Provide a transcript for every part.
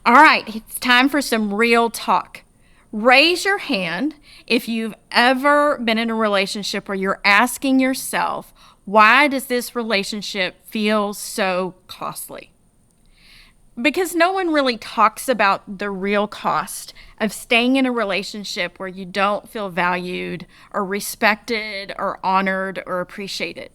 All right, it's time for some real talk. Raise your hand if you've ever been in a relationship where you're asking yourself, why does this relationship feel so costly? Because no one really talks about the real cost of staying in a relationship where you don't feel valued or respected or honored or appreciated.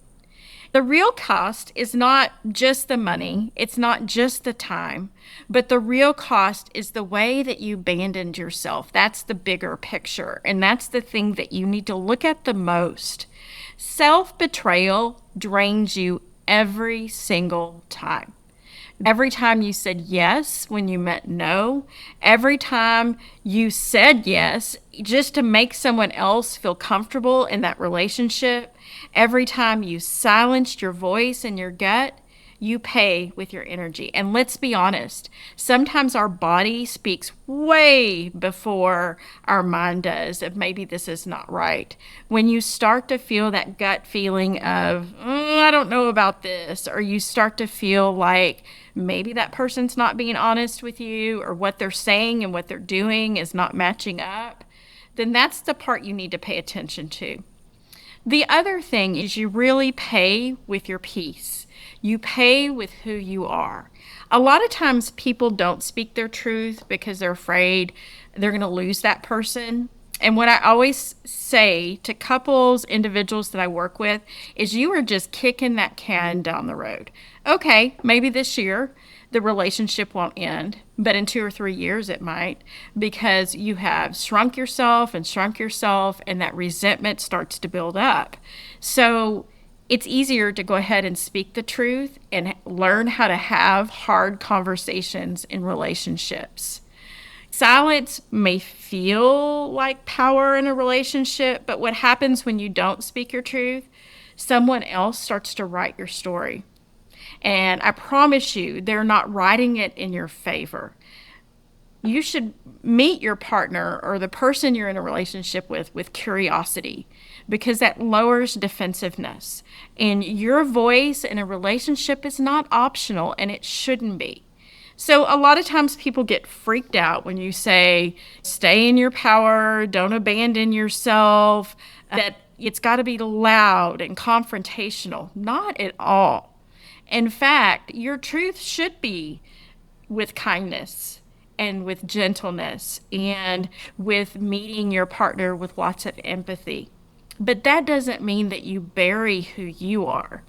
The real cost is not just the money, it's not just the time, but the real cost is the way that you abandoned yourself. That's the bigger picture, and that's the thing that you need to look at the most. Self betrayal drains you every single time. Every time you said yes when you meant no, every time you said yes just to make someone else feel comfortable in that relationship, every time you silenced your voice and your gut, you pay with your energy. And let's be honest, sometimes our body speaks way before our mind does of maybe this is not right. When you start to feel that gut feeling of, I don't know about this, or you start to feel like maybe that person's not being honest with you, or what they're saying and what they're doing is not matching up, then that's the part you need to pay attention to. The other thing is you really pay with your peace. You pay with who you are. A lot of times people don't speak their truth because they're afraid they're going to lose that person. And what I always say to couples, individuals that I work with, is you are just kicking that can down the road. Okay, maybe this year the relationship won't end, but in 2 or 3 years it might, because you have shrunk yourself, and that resentment starts to build up. So it's easier to go ahead and speak the truth and learn how to have hard conversations in relationships. Silence may feel like power in a relationship, but what happens when you don't speak your truth? Someone else starts to write your story. And I promise you, they're not writing it in your favor. You should meet your partner or the person you're in a relationship with curiosity, because that lowers defensiveness. And your voice in a relationship is not optional, and it shouldn't be. So a lot of times people get freaked out when you say, stay in your power, don't abandon yourself, that it's got to be loud and confrontational. Not at all. In fact, your truth should be with kindness and with gentleness and with meeting your partner with lots of empathy. But that doesn't mean that you bury who you are.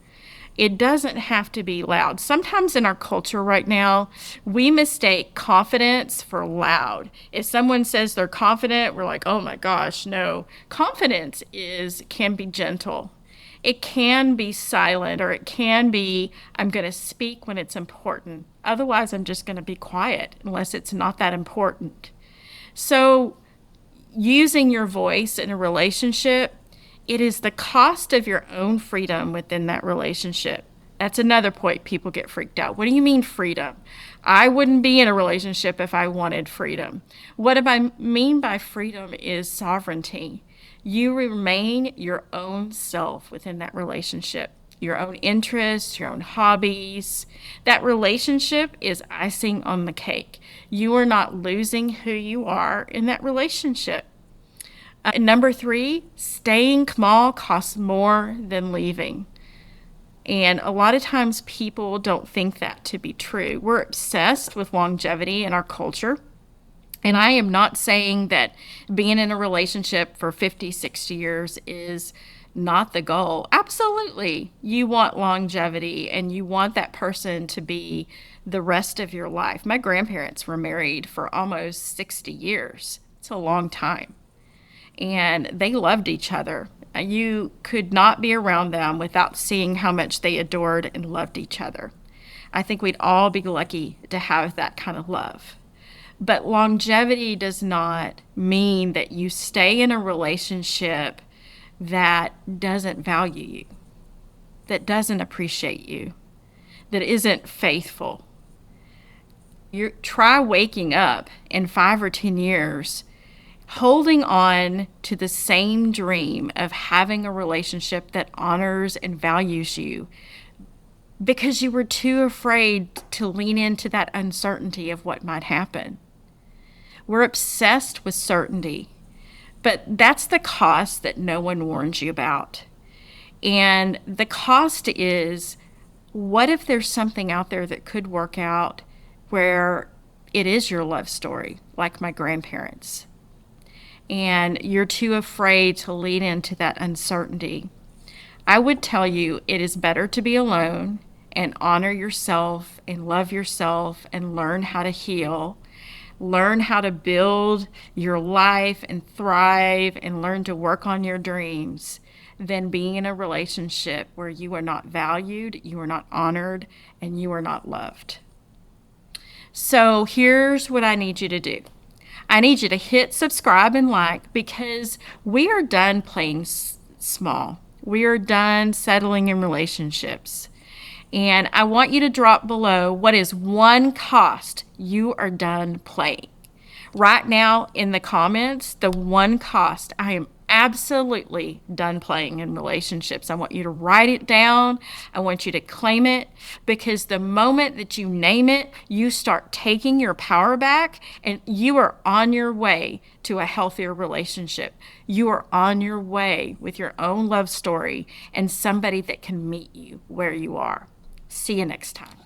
It doesn't have to be loud. Sometimes in our culture right now, we mistake confidence for loud. If someone says they're confident, we're like, oh my gosh, no. Confidence can be gentle. It can be silent, or it can be, I'm going to speak when it's important. Otherwise, I'm just going to be quiet unless it's not that important. So using your voice in a relationship, it is the cost of your own freedom within that relationship. That's another point people get freaked out. What do you mean freedom? I wouldn't be in a relationship if I wanted freedom. What I mean by freedom is sovereignty. You remain your own self within that relationship, your own interests, your own hobbies. That relationship is icing on the cake. You are not losing who you are in that relationship. Number 3, staying small costs more than leaving. And a lot of times people don't think that to be true. We're obsessed with longevity in our culture. And I am not saying that being in a relationship for 50, 60 years is not the goal. Absolutely. You want longevity and you want that person to be the rest of your life. My grandparents were married for almost 60 years. It's a long time. And they loved each other. You could not be around them without seeing how much they adored and loved each other. I think we'd all be lucky to have that kind of love. But longevity does not mean that you stay in a relationship that doesn't value you, that doesn't appreciate you, that isn't faithful. You try waking up in 5 or 10 years holding on to the same dream of having a relationship that honors and values you. because you were too afraid to lean into that uncertainty of what might happen. We're obsessed with certainty, but that's the cost that no one warns you about. And the cost is, what if there's something out there that could work out where it is your love story, like my grandparents, and you're too afraid to lean into that uncertainty? I would tell you it is better to be alone and honor yourself and love yourself and learn how to heal, learn how to build your life and thrive and learn to work on your dreams than being in a relationship where you are not valued, you are not honored, and you are not loved. So here's what I need you to do. I need you to hit subscribe and like, because we are done playing small. We are done settling in relationships. And I want you to drop below what is one cost you are done playing. Right now in the comments, the one cost I am absolutely done playing in relationships. I want you to write it down. I want you to claim it, because the moment that you name it, you start taking your power back and you are on your way to a healthier relationship. You are on your way with your own love story and somebody that can meet you where you are. See you next time.